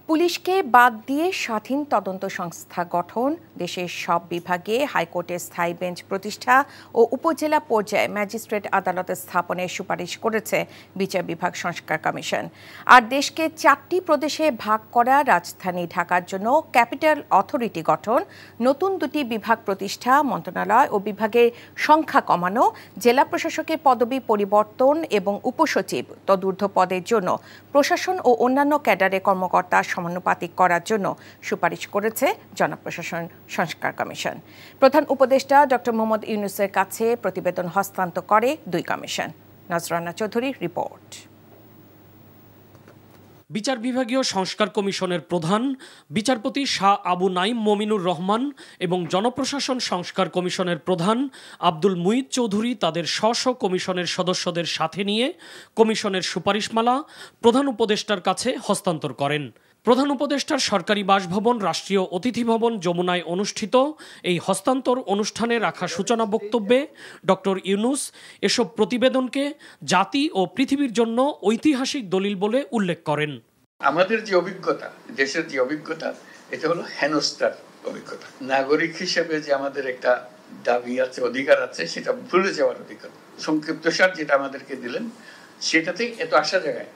পুলিশকে বাদ দিয়ে স্বাধীন তদন্ত সংস্থা গঠন, দেশের সব বিভাগে হাইকোর্টের স্থায়ী বেঞ্চ প্রতিষ্ঠা ও উপজেলা পর্যায়ে ম্যাজিস্ট্রেট আদালত স্থাপনের সুপারিশ করেছে বিচার বিভাগ সংস্কার কমিশন। আর দেশকে 4টি প্রদেশে ভাগ করা রাজধানী ঢাকার জন্য ক্যাপিটাল অথরিটি গঠন, নতুন 2টি বিভাগ প্রতিষ্ঠা, মন্ত্রণালয় ও বিভাগের সংখ্যা কমানো, জেলা প্রশাসকের পদবি পরিবর্তন এবং উপসচিব তদূর্ধ্ব পদের জন্য প্রশাসন ও অন্যান্য ক্যাডারে কর্মকর্তা সমানুপাতিক করার জন্য সুপারিশ করেছে জনপ্রশাসন সংস্কার কমিশন। প্রধান উপদেষ্টা ডক্টর মোহাম্মদ ইউনূসের কাছে প্রতিবেদন হস্তান্তর করে 2 কমিশন। নজরানা চৌধুরীর রিপোর্ট। বিচার বিভাগীয় সংস্কার কমিশনের প্রধান বিচারপতি শাহ আবু নাঈম মমিনুর রহমান এবং জনপ্রশাসন সংস্কার কমিশনের প্রধান আব্দুল মুঈদ চৌধুরী তাদের স্ব কমিশনের সদস্যদের সাথে নিয়ে কমিশনের সুপারিশমালা প্রধান উপদেষ্টার কাছে হস্তান্তর করেন। প্রধান উপদেষ্টার সরকারি বাসভবন রাষ্ট্রীয় অতিথি ভবন যমুনায় অনুষ্ঠিত এই হস্তান্তর অনুষ্ঠানে রাখা সূচনা বক্তব্যে ডক্টর ইউনূস এসব প্রতিবেদনকে জাতি ও পৃথিবীর জন্য ঐতিহাসিক দলিল বলে উল্লেখ করেন। আমাদের যে অভিজ্ঞতা, দেশের যে অভিজ্ঞতা, এটা হলো হেনস্থার অভিজ্ঞতা। নাগরিক হিসেবে যে আমাদের একটা দাবি আছে, অধিকার আছে, সেটা ভুলে যাওয়ার অধিকার। সংক্ষিপ্তসার যেটা আমাদেরকে দিলেন, সেটাতে এত আশা জায়গায়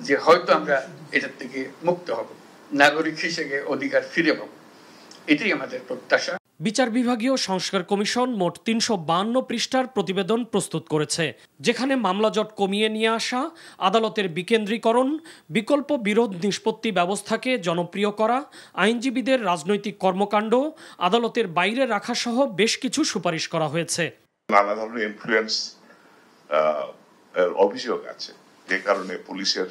যে হয়তো আমরা এটার থেকে মুক্ত হব, নাগরিক হিসেবে অধিকার ফিরে পাব, এটাই আমাদের প্রত্যাশা। বিচার বিভাগীয় সংস্কার কমিশন মোট 352 পৃষ্ঠার প্রতিবেদন প্রস্তুত করেছে, যেখানে মামলা জট কমিয়ে নিয়ে আসা, আদালতের বিকেন্দ্রীকরণ, বিকল্প বিরোধ নিষ্পত্তি ব্যবস্থাকে জনপ্রিয় করা, আইনজীবীদের রাজনৈতিক কর্মকাণ্ড আদালতের বাইরে রাখা সহ বেশ কিছু সুপারিশ করা হয়েছে। নানা ধরনের ইনফ্লুয়েন্স অভিযোগ আছে, যে কারণে পুলিশের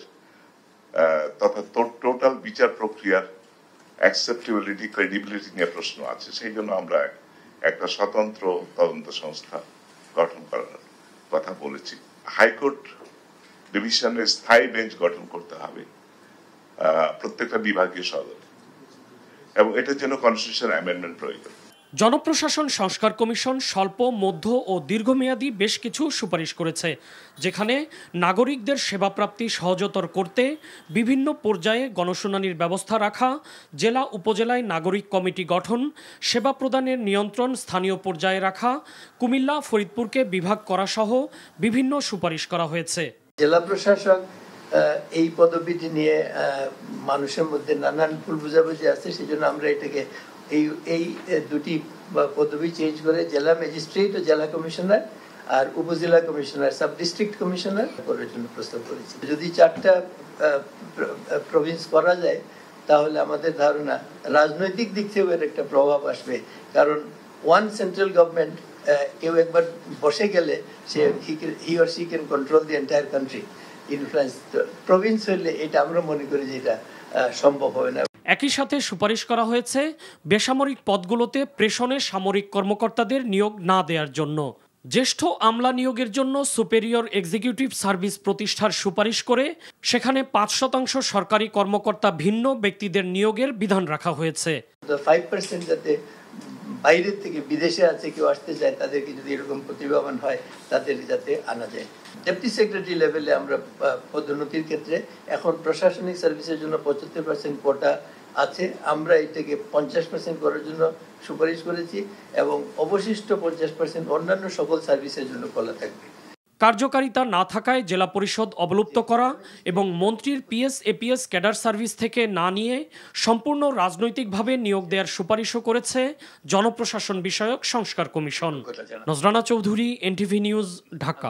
তথা টোটাল বিচার প্রক্রিয়ার অ্যাকসেপ্টেবিলিটি, ক্রেডিবিলিটি নিয়ে প্রশ্ন আছে। সেই জন্য আমরা একটা স্বতন্ত্র তদন্ত সংস্থা গঠন করার কথা বলেছি। হাইকোর্ট ডিভিশনের স্থায়ী বেঞ্চ গঠন করতে হবে প্রত্যেকটা বিভাগীয় সদরে, এবং এটার জন্য কনস্টিটিউশন অ্যামেন্ডমেন্ট প্রয়োজন। জনপ্রশাসন সংস্কার কমিশন স্বল্প, মধ্য ও দীর্ঘমেয়াদী বেশ কিছু সুপারিশ করেছে, যেখানে নাগরিকদের সেবাপ্রাপ্তি সহজতর করতে বিভিন্ন পর্যায়ে গণশুনানির ব্যবস্থা রাখা, জেলা উপজেলায় নাগরিক কমিটি গঠন, সেবা প্রদানের নিয়ন্ত্রণ স্থানীয় পর্যায়ে রাখা, কুমিল্লা ফরিদপুরকে বিভাগ করা সহ বিভিন্ন সুপারিশ করা হয়েছে। জেলা প্রশাসক এই পদবিটি নিয়ে মানুষের মধ্যে নানান ভুল বোঝাবুঝি আছে, সেই জন্য আমরা এটাকে এই 2টি পদবি চেঞ্জ করে জেলা ম্যাজিস্ট্রেট ও জেলা কমিশনার আর উপজেলা কমিশনার, সাব ডিস্ট্রিক্ট কমিশনার করার জন্য প্রস্তাব করেছি। যদি 4টা প্রভিন্স করা যায়, তাহলে আমাদের ধারণা রাজনৈতিক দিক থেকেও এর একটা প্রভাব আসবে, কারণ ওয়ান সেন্ট্রাল গভর্নমেন্ট কেউ একবার বসে গেলে সে he or she can control the entire country. Influence province হইলে এটা আমরা মনে করি যে এটা সম্ভব হবে না। একই সাথে সুপারিশ করা হয়েছে বেসামরিক পদগুলোতে প্রেষণে সামরিক কর্মকর্তাদের নিয়োগ না দেওয়ার জন্য। জ্যেষ্ঠ আমলা নিয়োগের জন্য সুপেরিয়র এক্সিকিউটিভ সার্ভিস প্রতিষ্ঠার সুপারিশ করে সেখানে 5% সরকারি কর্মকর্তা ভিন্ন ব্যক্তিদের নিয়োগের বিধান রাখা হয়েছে। 5% যাতে বাইরে থেকে বিদেশে আছে কেউ আসতে চায়, তাদেরকে যদি এরকম প্রতিভাবান হয় তাদের যাতে আনা যায়। ডেপুটি সেক্রেটারি লেভেলে আমরা পদোন্নতির ক্ষেত্রে এখন প্রশাসনিক সার্ভিসের জন্য 75% কোটা আছে, আমরা এটাকে 50% করার জন্য সুপারিশ করেছি, এবং অবশিষ্ট 50% অন্যান্য সকল সার্ভিসের জন্য খোলা থাকবে। কার্যকারিতা না থাকায় জেলা পরিষদ অবলুপ্ত করা এবং মন্ত্রীর পিএস এপিএস ক্যাডার সার্ভিস থেকে না নিয়ে সম্পূর্ণ রাজনৈতিকভাবে নিয়োগ দেওয়ার সুপারিশও করেছে জনপ্রশাসন বিষয়ক সংস্কার কমিশন। Nazrana Chowdhury, NTV news, Dhaka.